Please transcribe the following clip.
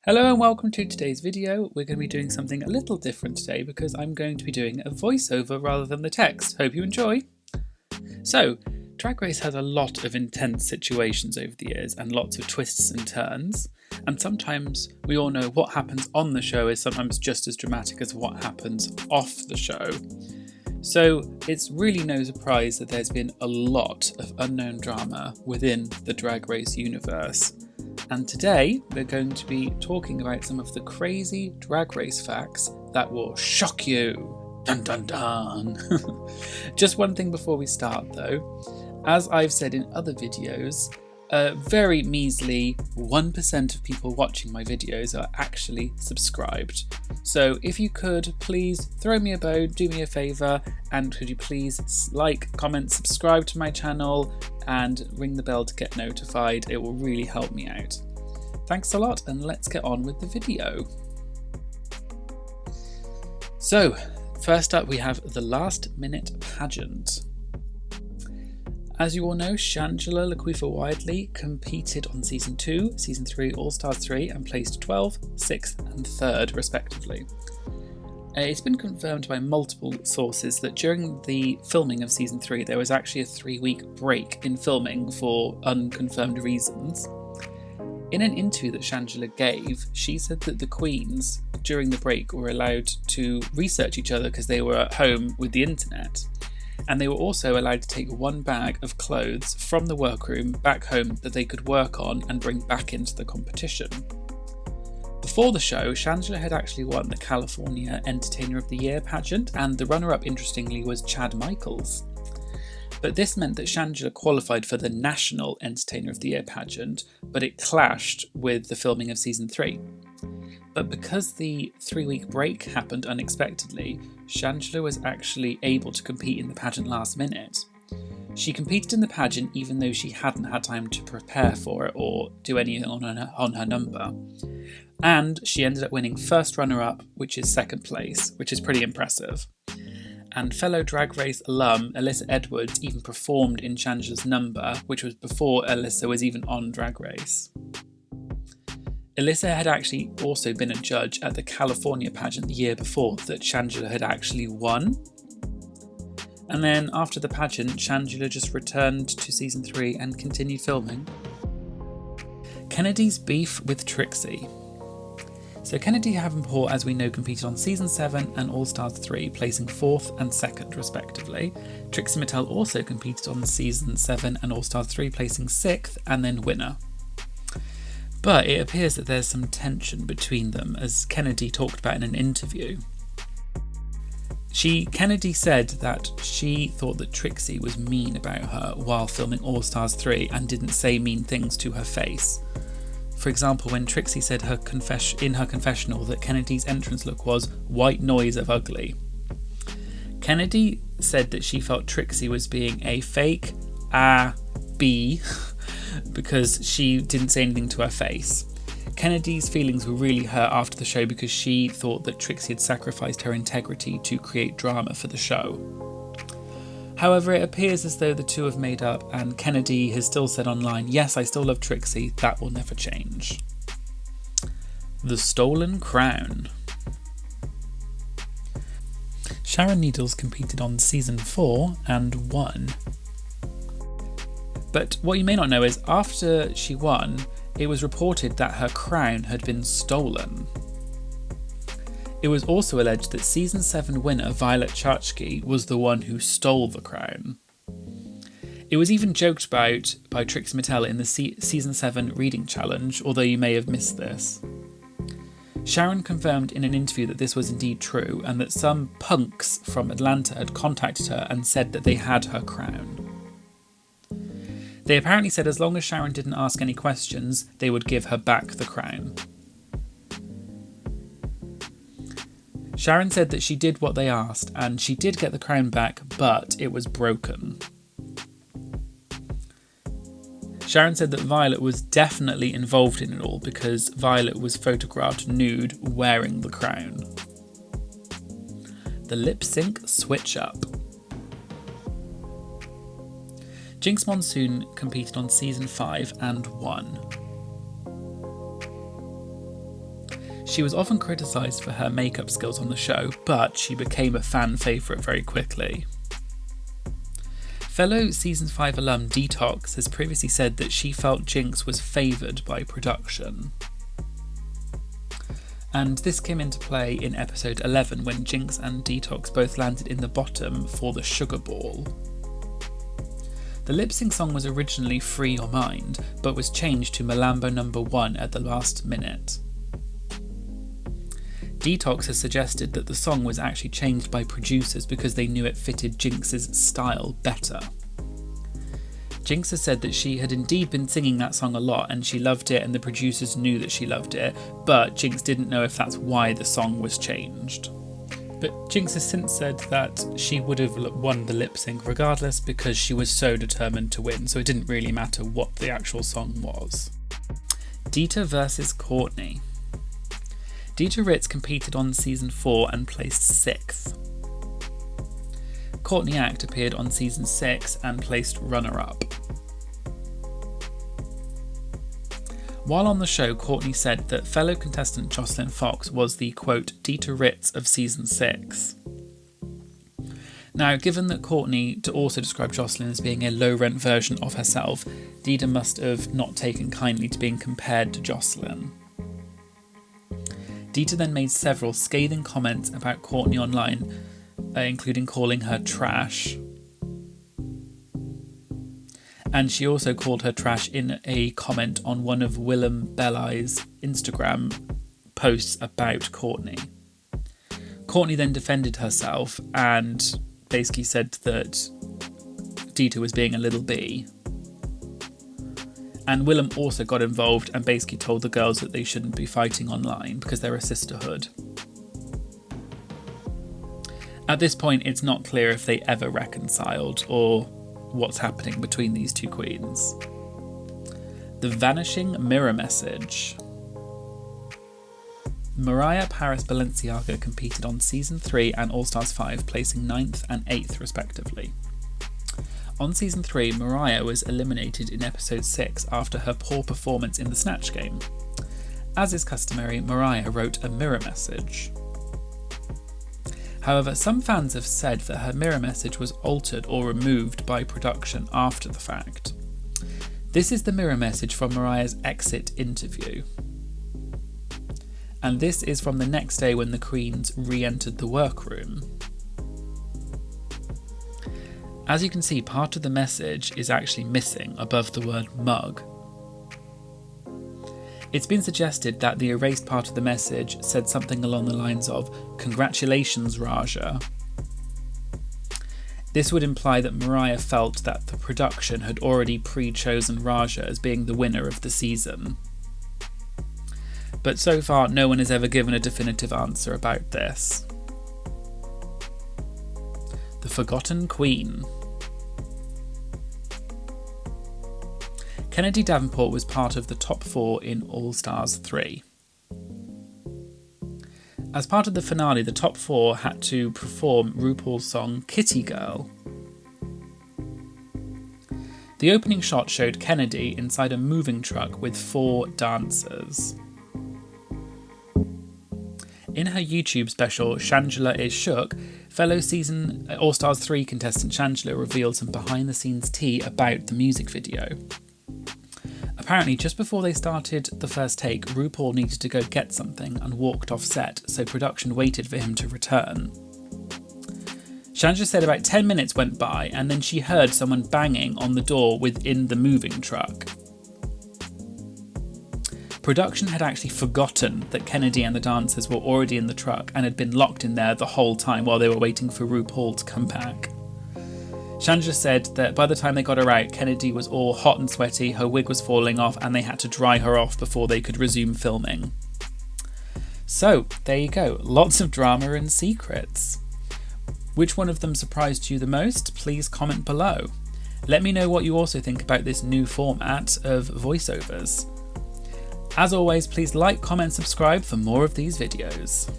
Hello and welcome to today's video. We're going to be doing something a little different today because I'm going to be doing a voiceover rather than the text. Hope you enjoy. So, Drag Race has a lot of intense situations over the years and lots of twists and turns. And sometimes we all know what happens on the show is sometimes just as dramatic as what happens off the show. So it's really no surprise that there's been a lot of unknown drama within the Drag Race universe. And today we're going to be talking about some of the crazy Drag Race facts that will shock you. Dun dun dun. Just one thing before we start though. As I've said in other videos, a very measly 1% of people watching my videos are actually subscribed. So if you could please throw me a bone, do me a favour, and could you please like, comment, subscribe to my channel and ring the bell to get notified. It will really help me out. Thanks a lot and let's get on with the video. So first up we have the last minute pageant. As you all know, Shangela Laquifa Widely competed on Season 2, Season 3, All-Stars 3 and placed 12th, 6th and 3rd respectively. It's been confirmed by multiple sources that during the filming of Season 3 there was actually a 3-week break in filming for unconfirmed reasons. In an interview that Shangela gave, she said that the queens during the break were allowed to research each other because they were at home with the internet. And they were also allowed to take one bag of clothes from the workroom back home that they could work on and bring back into the competition. Before the show, Shangela had actually won the California Entertainer of the Year pageant, and the runner-up, interestingly, was Chad Michaels. But this meant that Shangela qualified for the National Entertainer of the Year pageant, but it clashed with the filming of Season 3. But because the 3-week break happened unexpectedly, Shangela was actually able to compete in the pageant last minute. She competed in the pageant even though she hadn't had time to prepare for it or do anything on her number. And she ended up winning first runner-up, which is second place, which is pretty impressive. And fellow Drag Race alum Alyssa Edwards even performed in Shangela's number, which was before Alyssa was even on Drag Race. Alyssa had actually also been a judge at the California pageant the year before that Shangela had actually won. And then after the pageant, Shangela just returned to Season 3 and continued filming. Kennedy's beef with Trixie. So Kennedy Davenport, as we know, competed on Season 7 and All-Stars 3, placing 4th and 2nd respectively. Trixie Mattel also competed on Season 7 and All-Stars 3, placing 6th and then winner. But it appears that there's some tension between them, as Kennedy talked about in an interview. Kennedy said that she thought that Trixie was mean about her while filming All-Stars 3 and didn't say mean things to her face. For example, when Trixie said in her confessional that Kennedy's entrance look was white noise of ugly. Kennedy said that she felt Trixie was being a fake B because she didn't say anything to her face. Kennedy's feelings were really hurt after the show because she thought that Trixie had sacrificed her integrity to create drama for the show. However, it appears as though the two have made up, and Kennedy has still said online, "Yes, I still love Trixie, that will never change." The stolen crown. Sharon Needles competed on Season 4 and won. But what you may not know is after she won, it was reported that her crown had been stolen. It was also alleged that Season 7 winner Violet Chachki was the one who stole the crown. It was even joked about by Trixie Mattel in the Season 7 reading challenge, although you may have missed this. Sharon confirmed in an interview that this was indeed true and that some punks from Atlanta had contacted her and said that they had her crown. They apparently said as long as Sharon didn't ask any questions, they would give her back the crown. Sharon said that she did what they asked, and she did get the crown back, but it was broken. Sharon said that Violet was definitely involved in it all because Violet was photographed nude wearing the crown. The lip sync switch up. Jinx Monsoon competed on Season 5 and won. She was often criticised for her makeup skills on the show, but she became a fan favourite very quickly. Fellow Season 5 alum Detox has previously said that she felt Jinx was favoured by production. And this came into play in episode 11 when Jinx and Detox both landed in the bottom for the Sugar Ball. The lip-sync song was originally Free Your Mind, but was changed to Malambo No. 1 at the last minute. Detox has suggested that the song was actually changed by producers because they knew it fitted Jinx's style better. Jinx has said that she had indeed been singing that song a lot and she loved it, and the producers knew that she loved it, but Jinx didn't know if that's why the song was changed. But Jinx has since said that she would have won the lip sync regardless because she was so determined to win, so it didn't really matter what the actual song was. Dida versus Courtney. Dida Ritz competed on season 4 and placed 6th. Courtney Act appeared on season 6 and placed runner-up. While on the show, Courtney said that fellow contestant Jocelyn Fox was the, quote, Dida Ritz of season 6. Now, given that Courtney also described Jocelyn as being a low-rent version of herself, Dida must have not taken kindly to being compared to Jocelyn. Dida then made several scathing comments about Courtney online, including calling her trash. And she also called her trash in a comment on one of Willem Belli's Instagram posts about Courtney. Courtney then defended herself and basically said that Dida was being a little bee. And Willem also got involved and basically told the girls that they shouldn't be fighting online because they're a sisterhood. At this point, it's not clear if they ever reconciled or what's happening between these two queens. The vanishing mirror message. Mariah Paris Balenciaga competed on season 3 and All Stars 5, placing 9th and 8th respectively. On season 3, Mariah was eliminated in episode 6 after her poor performance in the Snatch game. As is customary, Mariah wrote a mirror message. However, some fans have said that her mirror message was altered or removed by production after the fact. This is the mirror message from Mariah's exit interview. And this is from the next day when the queens re-entered the workroom. As you can see, part of the message is actually missing above the word mug. It's been suggested that the erased part of the message said something along the lines of, "Congratulations, Raja." This would imply that Mariah felt that the production had already pre-chosen Raja as being the winner of the season. But so far, no one has ever given a definitive answer about this. The Forgotten Queen. Kennedy Davenport was part of the top 4 in All Stars 3. As part of the finale, the top 4 had to perform RuPaul's song Kitty Girl. The opening shot showed Kennedy inside a moving truck with 4 dancers. In her YouTube special, Shangela is Shook, fellow season All Stars 3 contestant Shangela revealed some behind-the-scenes tea about the music video. Apparently, just before they started the first take, RuPaul needed to go get something and walked off set, so production waited for him to return. Shangela said about 10 minutes went by and then she heard someone banging on the door within the moving truck. Production had actually forgotten that Kennedy and the dancers were already in the truck and had been locked in there the whole time while they were waiting for RuPaul to come back. Shangela said that by the time they got her out, Kennedy was all hot and sweaty, her wig was falling off, and they had to dry her off before they could resume filming. So, there you go. Lots of drama and secrets. Which one of them surprised you the most? Please comment below. Let me know what you also think about this new format of voiceovers. As always, please like, comment, subscribe for more of these videos.